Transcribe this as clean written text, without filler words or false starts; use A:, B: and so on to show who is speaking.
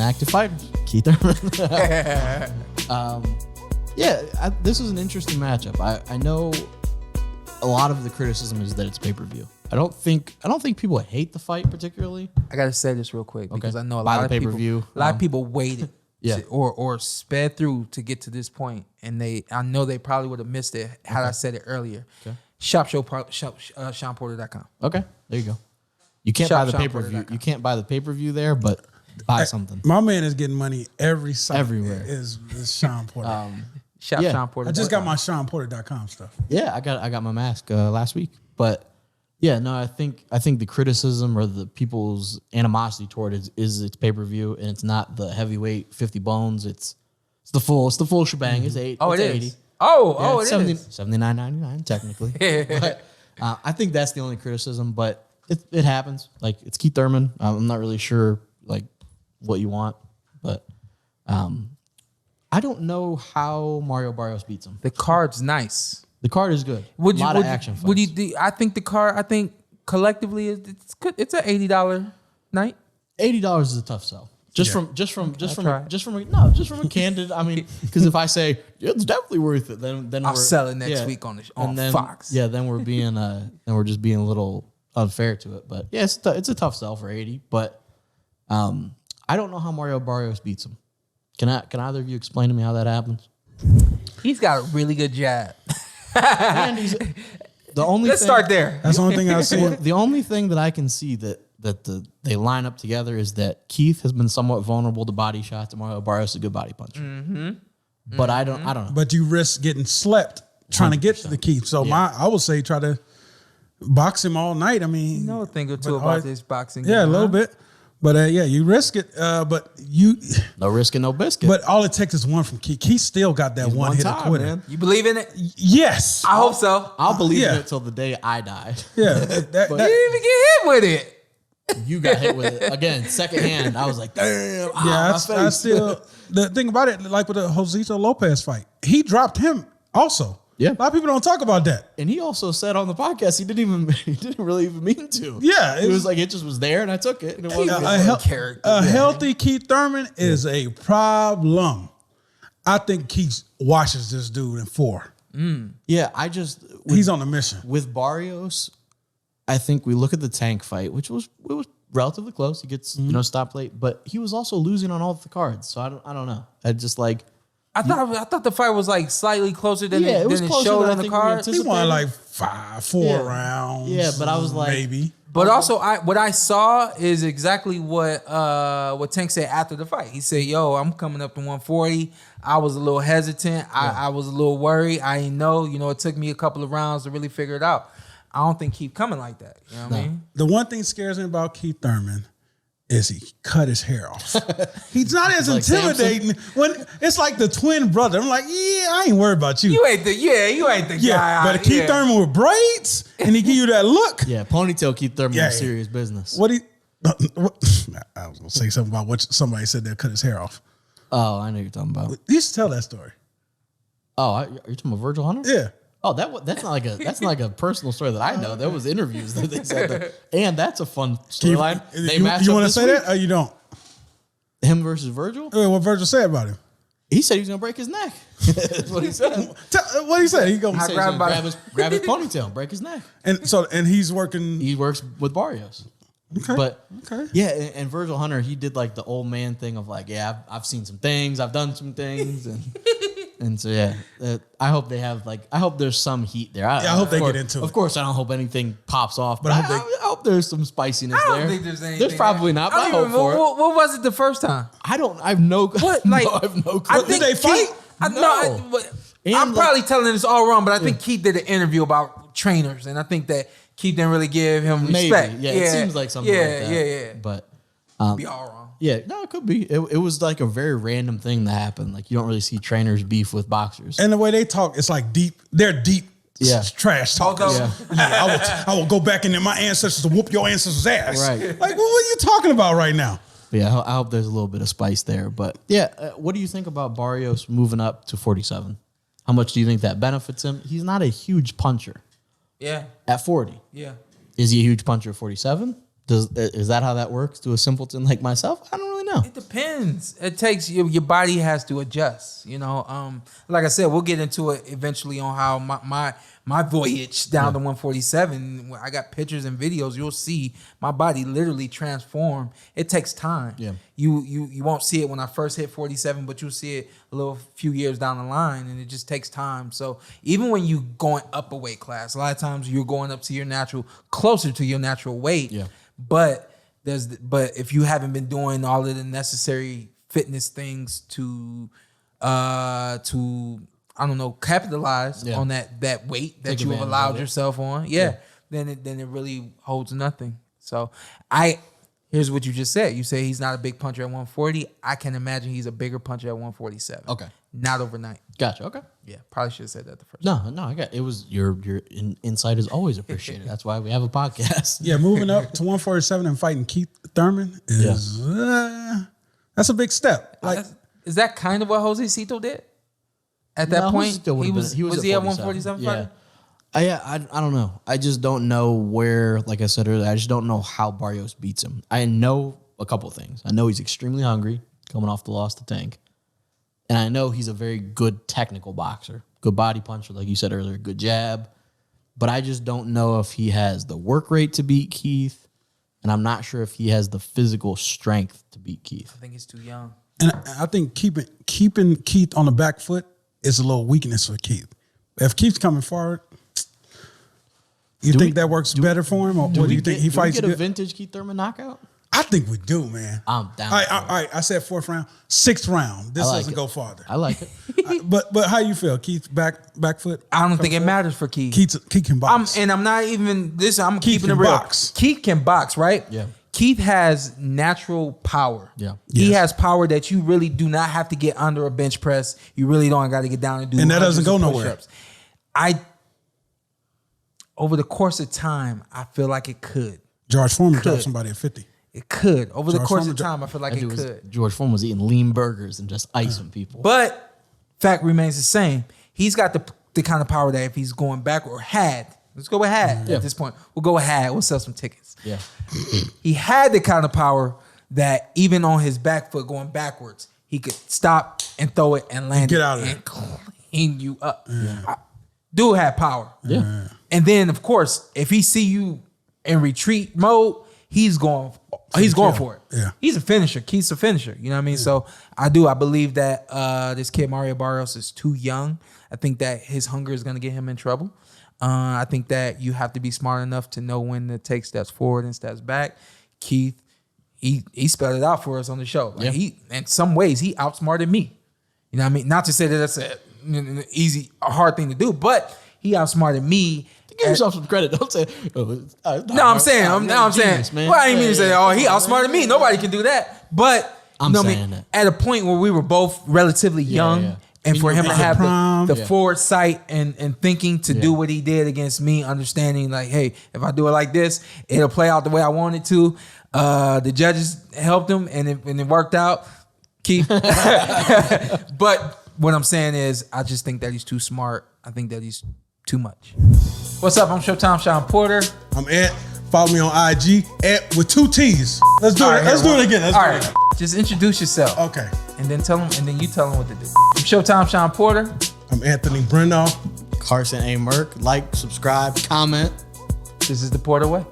A: active fighters. Keith Thurman. This is an interesting matchup. I know a lot of the criticism is that it's pay-per-view. I don't think people hate the fight particularly.
B: I gotta say this real quick because I know a
A: Buy
B: lot
A: the
B: of
A: pay-per-view.
B: people. A lot of people waited,
A: Yeah.
B: or sped through to get to this point, and I know they probably would have missed it had I said it earlier.
A: Okay.
B: SeanPorter.com.
A: Okay, there you go. You can't buy the pay-per-view. You can't buy the pay-per-view there, but buy something.
C: My man is getting money every site.
A: Everywhere.
C: Is Sean Porter.
B: Sean Porter.
C: I just got my SeanPorter.com stuff.
A: Yeah, I got my mask last week, but yeah, no, I think the criticism or the people's animosity toward it is it's pay-per-view and it's not the heavyweight 50 bones. It's the full shebang. It's $80.
B: Oh,
A: it's
B: it is.
A: 80.
B: Oh, it is.
A: $79.99 technically. But, I think that's the only criticism, but it happens. Like, it's Keith Thurman. I'm not really sure like what you want, but I don't know how Mario Barrios beats him.
B: The card's nice.
A: The card is good. A lot of action fights.
B: Would you? I think the card. I think collectively it's good. It's an $80 night.
A: $80 is a tough sell. Just from a candid. I mean, because if I say it's definitely worth it, then
B: I'll sell it next week on Fox.
A: Yeah, then we're being just being a little unfair to it. But yeah, it's a tough sell for 80. But I don't know how Mario Barrios beats him. Can either of you explain to me how that happens?
B: He's got a really good jab.
A: And let's
B: start there.
C: That's the only thing I've seen.
A: The only thing that I can see that they line up together is that Keith has been somewhat vulnerable to body shots, and Mario Barrios is a good body puncher. Mm-hmm. But I don't know.
C: But you risk getting slept trying to get to the Keith. So I would say try to box him all night. I mean,
B: You know a thing or two about this boxing.
C: Yeah,
B: game,
C: a little bit. But you risk it. But
A: no risk and no biscuit.
C: But all it takes is one from Keith. Keith still got that one hit quitter.
A: Man.
B: You believe in it?
C: Yes,
B: I hope so.
A: I'll believe in it till the day I die.
C: Yeah,
B: You didn't even get hit with it.
A: You got hit with it again, second hand. I was like, damn.
C: I still. The thing about it, like with the Josito Lopez fight, he dropped him also.
A: Yeah,
C: a lot of people don't talk about that.
A: And he also said on the podcast he didn't really even mean to.
C: Yeah,
A: it was like it just was there, and I took it. And it wasn't
C: a healthy Keith Thurman is a problem. I think Keith washes this dude in 4.
A: Yeah,
C: he's on a mission
A: with Barrios. I think we look at the Tank fight, which was relatively close. He gets stopped late, but he was also losing on all of the cards. So I don't know. I just like.
B: I thought the fight was like slightly closer than it showed on the card.
C: He won like 4 rounds.
A: Yeah, but I was like
C: maybe.
B: But also, what I saw is exactly what Tank said after the fight. He said, "Yo, I'm coming up to 140. I was a little hesitant. I was a little worried. I didn't know. It took me a couple of rounds to really figure it out. I don't think keep coming like that. You know what I mean?
C: The one thing scares me about Keith Thurman is he cut his hair off. He's not as intimidating when it's like the twin brother. I'm like, I ain't worried about you.
B: You ain't the guy.
C: But Keith Thurman with braids and he give you that look.
A: Yeah, ponytail Keith Thurman is serious business.
C: I was gonna say something about what somebody said they cut his hair off.
A: Oh, I know you're talking about.
C: You should tell that story.
A: Oh, are you talking about Virgil Hunter?
C: Yeah.
A: Oh, that's not like a personal story that I know. There was interviews that they said that, and that's a fun storyline.
C: You want to say that or you don't?
A: Him versus Virgil?
C: What Virgil said about him?
A: He said he was gonna break his neck. That's what he said.
C: What he said? He
A: gonna grab his ponytail, and break his neck.
C: And he's working.
A: He works with Barrios.
C: Okay.
A: But yeah, and Virgil Hunter, he did like the old man thing of like, I've seen some things, I've done some things, and so I hope they have I hope there's some heat there. I
C: hope they get into it.
A: Of course, I don't hope anything pops off, but I hope there's some spiciness there.
B: I don't think there's anything.
A: There's probably not, but I hope for it.
B: What was it the first time?
A: I have no clue.
C: Did they fight?
B: I'm probably telling this all wrong, but I think Keith did an interview about trainers, and I think that Keith didn't really give him respect.
A: Yeah, it seems like something like that.
B: Yeah.
A: But
B: be all wrong.
A: Yeah, no, it could be. It was like a very random thing that happened. Like, you don't really see trainers beef with boxers.
C: And the way they talk, it's like deep. They're deep trash talkers. I will go back into my ancestors to whoop your ancestors' ass.
A: Right.
C: Like, what are you talking about right now?
A: Yeah, I hope there's a little bit of spice there. But yeah, what do you think about Barrios moving up to 47? How much do you think that benefits him? He's not a huge puncher.
B: Yeah.
A: At 40.
B: Yeah.
A: Is he a huge puncher at 47? Is that how that works to a simpleton like myself? I don't really know.
B: It depends. It takes your body has to adjust. You know, like I said, we'll get into it eventually on how my voyage down to 147. I got pictures and videos. You'll see my body literally transform. It takes time.
A: Yeah.
B: You won't see it when I first hit 47, but you'll see it a little few years down the line, and it just takes time. So even when you going up a weight class, a lot of times you're going up to your natural, closer to your natural weight.
A: Yeah.
B: But if you haven't been doing all of the necessary fitness things to I don't know, capitalize on that weight that you have allowed yourself on, then it really holds nothing. So here's what you just said. You say he's not a big puncher at 140. I can imagine he's a bigger puncher at 147.
A: Okay.
B: Not overnight.
A: Gotcha. Okay.
B: Yeah, probably should have said that the first
A: No, I got it. Was your insight is always appreciated. That's why we have a podcast.
C: Yeah, moving up to 147 and fighting Keith Thurman is that's a big step. Like,
B: is that kind of what Jose Cito did? At that point, was he at 147 fighting?
A: I don't know. I just don't know where, like I said earlier, I just don't know how Barrios beats him. I know a couple of things. I know he's extremely hungry, coming off the loss to Tank. And I know he's a very good technical boxer, good body puncher, like you said earlier, good jab. But I just don't know if he has the work rate to beat Keith, and I'm not sure if he has the physical strength to beat Keith.
B: I think he's too young.
C: And I think keeping Keith on the back foot is a little weakness for Keith. If Keith's coming forward, you think that works better for him, or do you think he fights?
A: Do we get a vintage Keith Thurman knockout?
C: I think we do, man.
A: I'm down.
C: All right, I said 4th round, 6th round. This doesn't go farther.
A: I like it.
C: But how you feel? Keith's back foot?
B: I don't think it matters for Keith.
C: Keith can box.
B: I'm not even this. I'm
C: Keith
B: keeping it
C: can
B: real.
C: box.
B: Keith can box, right?
A: Yeah.
B: Keith has natural power.
A: Yeah.
B: He
C: Yes.
B: has power that you really do not have to get under a bench press. You really don't got to get down and do.
C: And that doesn't
B: hundreds
C: go
B: of
C: nowhere.
B: push-ups. Over the course of time, I feel like it could.
C: George Foreman dropped somebody at 50.
B: It could. Over the
C: George
B: course
C: Foreman
B: of time, I feel like it could.
A: George Foreman was eating lean burgers and just icing people.
B: But fact remains the same. He's got the kind of power that if he's going back or had, let's go with had at this point. We'll go with had. We'll sell some tickets.
A: Yeah.
B: He had the kind of power that even on his back foot going backwards, he could stop and throw it and land
C: Get
B: it
C: out of
B: and clean you up. Dude had power.
A: Yeah.
B: And then of course, if he see you in retreat mode, he's going for it.
C: Yeah.
B: He's a finisher. Keith's a finisher. You know what I mean? So I believe that this kid Mario Barrios is too young. I think that his hunger is going to get him in trouble. I think that you have to be smart enough to know when to take steps forward and steps back. Keith, he spelled it out for us on the show. Like he, in some ways, he outsmarted me. You know what I mean? Not to say that that's a hard thing to do, but he outsmarted me.
A: Give yourself some credit. Don't say.
B: No, I'm saying. I'm saying.
A: Man.
B: Well, I didn't mean to say, "Oh, he outsmarted me." Nobody can do that. But
A: I'm saying that.
B: at a point where we were both relatively young, and for him to have the foresight and thinking to do what he did against me, understanding like, hey, if I do it like this, it'll play out the way I want it to. The judges helped him, and it worked out. Keith. But what I'm saying is, I just think that he's too smart. I think that he's too much. What's up? I'm Showtime Sean Porter.
C: I'm Ant. Follow me on IG, Ant with 2 T's. Let's do it. Let's do it again.
B: All right. Just introduce yourself.
C: Okay.
B: And then you tell them what to do. I'm Showtime Sean Porter.
C: I'm Anthony Brindle.
A: Carson A. Merck. Like, subscribe, comment.
B: This is the Porter Way.